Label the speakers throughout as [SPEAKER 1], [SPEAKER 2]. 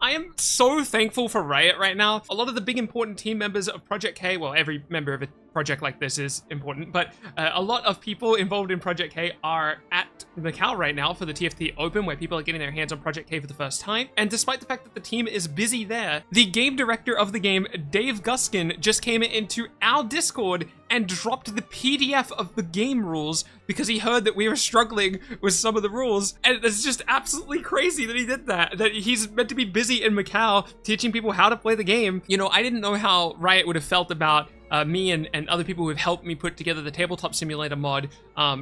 [SPEAKER 1] I am so thankful for Riot right now. A lot of the big important team members of Project K, well, every member of a project like this is important, but a lot of people involved in Project K are at Macau right now for the TFT Open, where people are getting their hands on Project K for the first time. And despite the fact that the team is busy there, the game director of the game, Dave Guskin, just came into our Discord and dropped the PDF of the game rules because he heard that we were struggling with some of the rules. And it's just absolutely crazy that he did that, that he's meant to be busy in Macau teaching people how to play the game. You know, I didn't know how Riot would have felt about me and other people who have helped me put together the Tabletop Simulator mod,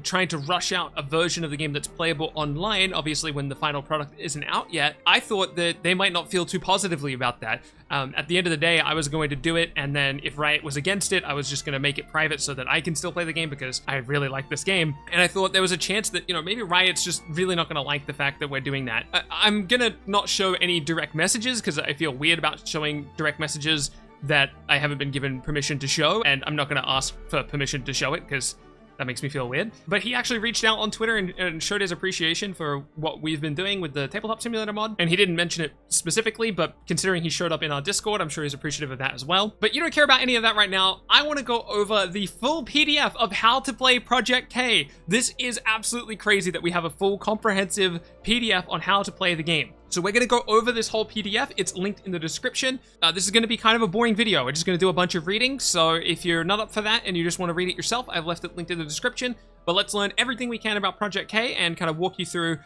[SPEAKER 1] trying to rush out a version of the game that's playable online, obviously when the final product isn't out yet. I thought that they might not feel too positively about that. At the end of the day, I was going to do it, and then if Riot was against it, I was just going to make it private so that I can still play the game because I really like this game. And I thought there was a chance that, you know, maybe Riot's just really not going to like the fact that we're doing that. I'm going to not show any direct messages because I feel weird about showing direct messages that I haven't been given permission to show, and I'm not going to ask for permission to show it because that makes me feel weird. But he actually reached out on Twitter and showed his appreciation for what we've been doing with the Tabletop Simulator mod. And he didn't mention it specifically, but considering he showed up in our Discord, I'm sure he's appreciative of that as well. But you don't care about any of that right now. I want to go over the full PDF of how to play Project K. This is absolutely crazy that we have a full comprehensive PDF on how to play the game. So we're going to go over this whole PDF. It's linked in the description. This is going to be kind of a boring video. We're just going to do a bunch of reading. So if you're not up for that and you just want to read it yourself, I've left it linked in the description. But let's learn everything we can about Project K and kind of walk you through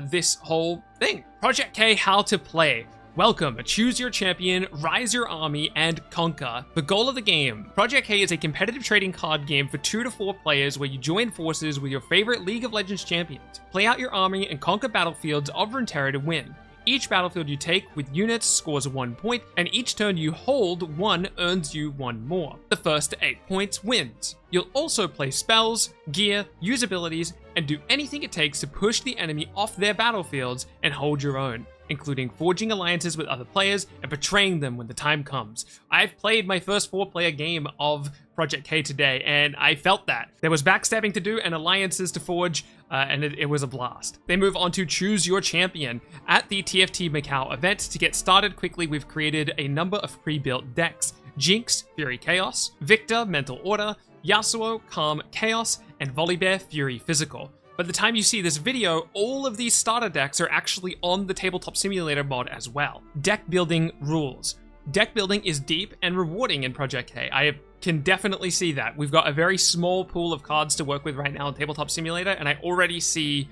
[SPEAKER 1] this whole thing. Project K, how to play. Welcome, choose your champion, rise your army, and conquer. The goal of the game. Project K is a competitive trading card game for 2 to 4 players where you join forces with your favorite League of Legends champions. Play out your army and conquer battlefields of Runeterra to win. Each battlefield you take with units scores 1 point, and each turn you hold 1 earns you 1 more. The first to 8 points wins. You'll also play spells, gear, use abilities, and do anything it takes to push the enemy off their battlefields and hold your own, including forging alliances with other players and betraying them when the time comes. I've played my first 4-player game of Project K today, and I felt that. There was backstabbing to do and alliances to forge, and it was a blast. They move on to choose your champion. At the TFT Macau event, to get started quickly, we've created a number of pre-built decks. Jinx, Fury Chaos, Victor, Mental Order, Yasuo, Calm Chaos, and Volibear, Fury Physical. By the time you see this video, all of these starter decks are actually on the Tabletop Simulator mod as well. Deck building rules. Deck building is deep and rewarding in Project K. I can definitely see that. We've got a very small pool of cards to work with right now in Tabletop Simulator, and I already see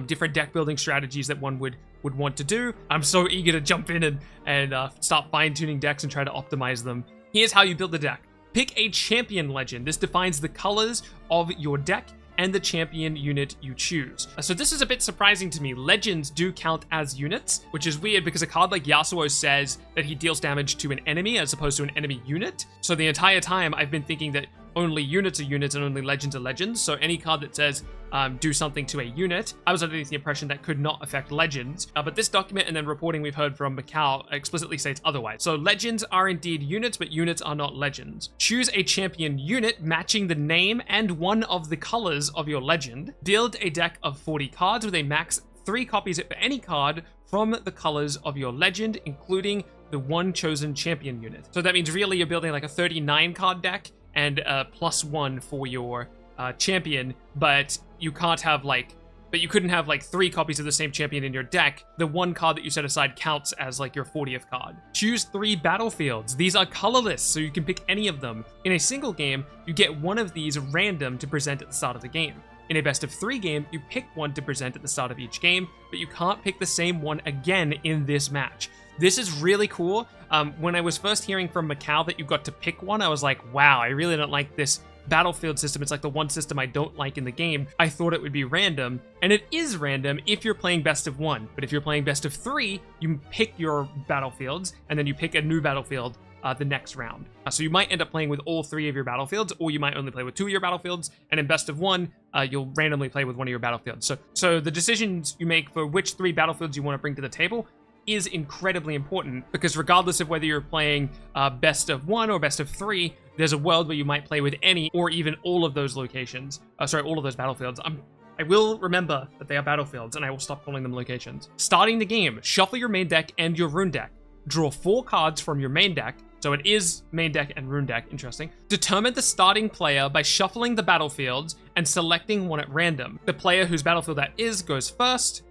[SPEAKER 1] different deck building strategies that one would want to do. I'm so eager to jump in and start fine-tuning decks and try to optimize them. Here's how you build the deck. Pick a champion legend. This defines the colors of your deck and the champion unit you choose. So this is a bit surprising to me. Legends do count as units, which is weird because a card like Yasuo says that he deals damage to an enemy as opposed to an enemy unit. So the entire time I've been thinking that only units are units and only legends are legends. So any card that says do something to a unit, I was underneath the impression that could not affect legends. But this document and then reporting we've heard from Macau explicitly states otherwise. So legends are indeed units, but units are not legends. Choose a champion unit matching the name and one of the colors of your legend. Build a deck of 40 cards with a max 3 copies of any card from the colors of your legend, including the one chosen champion unit. So that means really you're building like a 39 card deck and +1 for your champion, but you can't have you couldn't have like 3 copies of the same champion in your deck. The one card that you set aside counts as like your 40th card. Choose 3 battlefields. These are colorless, so you can pick any of them. In a single game, you get one of these random to present at the start of the game. In a best of 3 game, you pick one to present at the start of each game, but you can't pick the same one again in this match. This is really cool. When I was first hearing from Macau that you got to pick one, I was like, wow, I really don't like this battlefield system. It's like the one system I don't like in the game. I thought it would be random, and it is random if you're playing best of 1. But if you're playing best of 3, you pick your battlefields, and then you pick a new battlefield the next round. So you might end up playing with all 3 of your battlefields, or you might only play with 2 of your battlefields, and in best of 1, you'll randomly play with one of your battlefields. So the decisions you make for which 3 battlefields you want to bring to the table is incredibly important, because regardless of whether you're playing best of 1 or best of 3, there's a world where you might play with any or even all of those locations. All of those battlefields. I will remember that they are battlefields, and I will stop calling them locations. Starting the game, shuffle your main deck and your rune deck. draw 4 cards from your main deck. So it is main deck and rune deck, interesting. Determine the starting player by shuffling the battlefields and selecting one at random. The player whose battlefield that is goes first.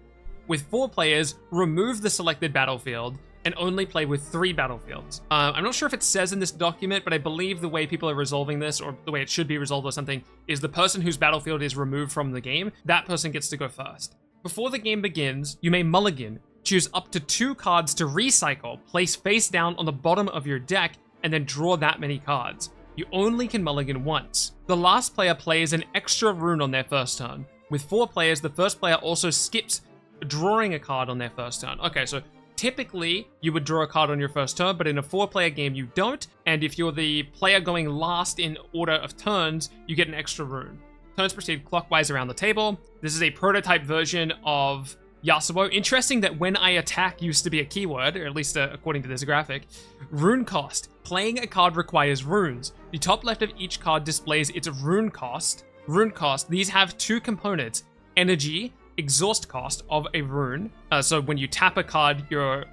[SPEAKER 1] With 4 players, remove the selected battlefield and only play with 3 battlefields. I'm not sure if it says in this document, but I believe the way people are resolving this, or the way it should be resolved or something, is the person whose battlefield is removed from the game, that person gets to go first. Before the game begins, you may mulligan. Choose up to 2 cards to recycle, place face down on the bottom of your deck, and then draw that many cards. You only can mulligan once. The last player plays an extra rune on their first turn. With 4 players, the first player also skips drawing a card on their first turn. Okay, so typically you would draw a card on your first turn, but in a 4-player game you don't, and if you're the player going last in order of turns, you get an extra rune. Turns proceed clockwise around the table. This is a prototype version of Yasuo. Interesting that when I attack used to be a keyword, or at least according to this graphic. Rune cost. Playing a card requires runes. The top left of each card displays its rune cost. Rune cost. These have 2 components. Energy, exhaust cost of a rune. So when you tap a card, you're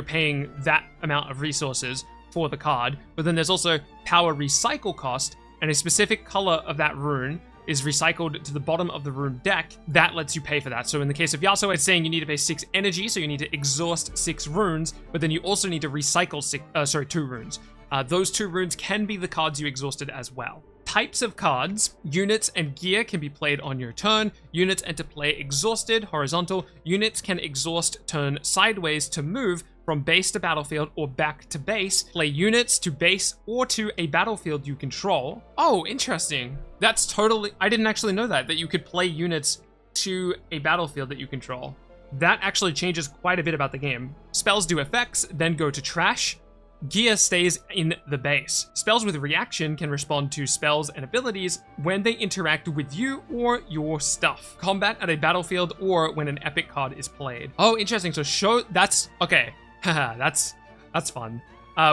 [SPEAKER 1] paying that amount of resources for the card. But then there's also power recycle cost, and a specific color of that rune is recycled to the bottom of the rune deck. That lets you pay for that. So in the case of Yasuo, it's saying you need to pay 6 energy, so you need to exhaust 6 runes, but then you also need to recycle 2 runes. Those 2 runes can be the cards you exhausted as well. Types of cards. Units and gear can be played on your turn. Units enter play exhausted, horizontal. Units can exhaust turn sideways to move from base to battlefield or back to base. Play units to base or to a battlefield you control. Oh, interesting. That's totally... I didn't actually know that you could play units to a battlefield that you control. That actually changes quite a bit about the game. Spells do effects, then go to trash. Gear stays in the base. Spells with reaction can respond to spells and abilities when they interact with you or your stuff. Combat at a battlefield or when an epic card is played. Oh, interesting. So that's okay. Haha, that's fun.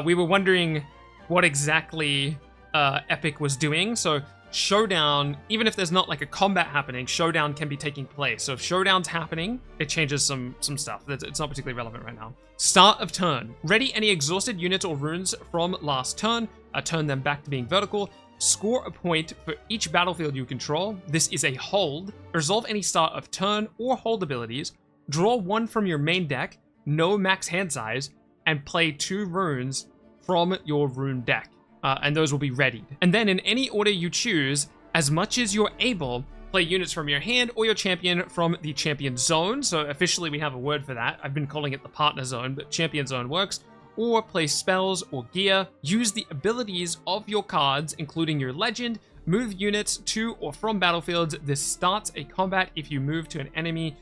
[SPEAKER 1] We were wondering what exactly Epic was doing. So Showdown, even if there's not like a combat happening, Showdown can be taking place. So if Showdown's happening, it changes some stuff. It's not particularly relevant right now. Start of turn. Ready any exhausted units or runes from last turn. Turn them back to being vertical. Score a point for each battlefield you control. This is a hold. Resolve any start of turn or hold abilities. Draw 1 from your main deck. No max hand size, and play 2 runes from your rune deck. And those will be readied. And then in any order you choose, as much as you're able, play units from your hand or your champion from the champion zone. So officially we have a word for that. I've been calling it the partner zone, but champion zone works. Or play spells or gear. Use the abilities of your cards, including your legend. Move units to or from battlefields. This starts a combat if you move to an enemy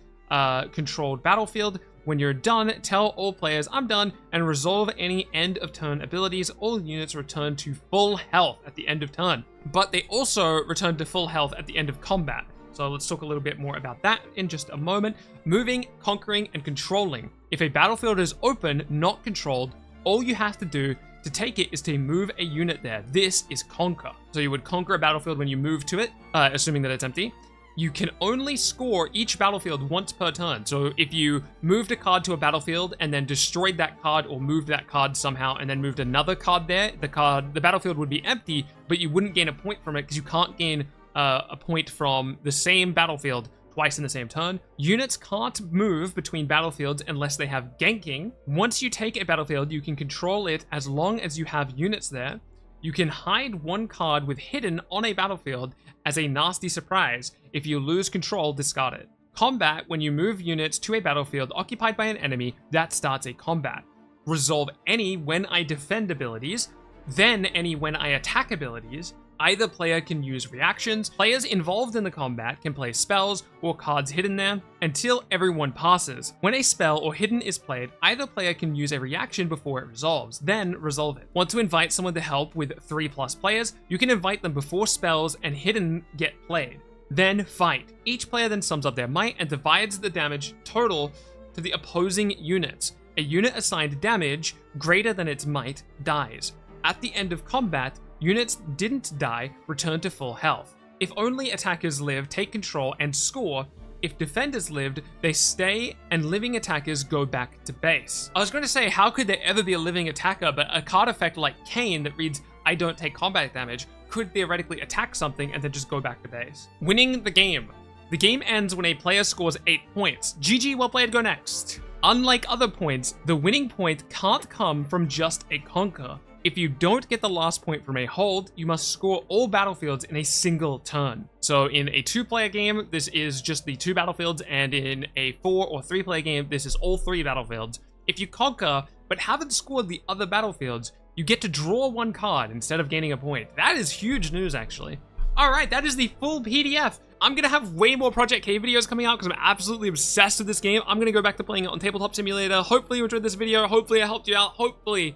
[SPEAKER 1] controlled battlefield. When you're done, tell all players, I'm done, and resolve any end of turn abilities. All units return to full health at the end of turn, but they also return to full health at the end of combat. So let's talk a little bit more about that in just a moment. Moving, conquering, and controlling. If a battlefield is open, not controlled, all you have to do to take it is to move a unit there. This is conquer. So you would conquer a battlefield when you move to it, assuming that it's empty. You can only score each battlefield once per turn. So if you moved a card to a battlefield and then destroyed that card or moved that card somehow and then moved another card there, the battlefield would be empty, but you wouldn't gain a point from it because you can't gain a point from the same battlefield twice in the same turn. Units can't move between battlefields unless they have ganking. Once you take a battlefield, you can control it as long as you have units there. You can hide 1 card with hidden on a battlefield as a nasty surprise. If you lose control, discard it. Combat, when you move units to a battlefield occupied by an enemy, that starts a combat. Resolve any when I defend abilities, then any when I attack abilities. Either player can use reactions. Players involved in the combat can play spells or cards hidden there until everyone passes. When a spell or hidden is played, either player can use a reaction before it resolves, then resolve it. Want to invite someone to help with 3+ players? You can invite them before spells and hidden get played. Then fight. Each player then sums up their might and divides the damage total to the opposing units. A unit assigned damage greater than its might dies. At the end of combat, units didn't die return to full health. If only attackers live, take control, and score, if defenders lived, they stay and living attackers go back to base. I was going to say, how could there ever be a living attacker, but a card effect like Kane that reads, I don't take combat damage, could theoretically attack something and then just go back to base. Winning the game. The game ends when a player scores 8 points. GG, well played, go next. Unlike other points, the winning point can't come from just a conquer. If you don't get the last point from a hold, you must score all battlefields in a single turn. So in a 2-player game, this is just the 2 battlefields, and in a 4 or 3-player game, this is all 3 battlefields. If you conquer, but haven't scored the other battlefields, you get to draw 1 card instead of gaining a point. That is huge news, actually. Alright, that is the full PDF. I'm gonna have way more Project K videos coming out because I'm absolutely obsessed with this game. I'm gonna go back to playing it on Tabletop Simulator. Hopefully you enjoyed this video. Hopefully I helped you out. Hopefully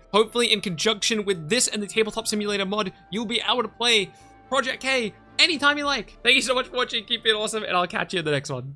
[SPEAKER 1] in conjunction with this and the Tabletop Simulator mod, you'll be able to play Project K anytime you like. Thank you so much for watching. Keep it awesome, and I'll catch you in the next one.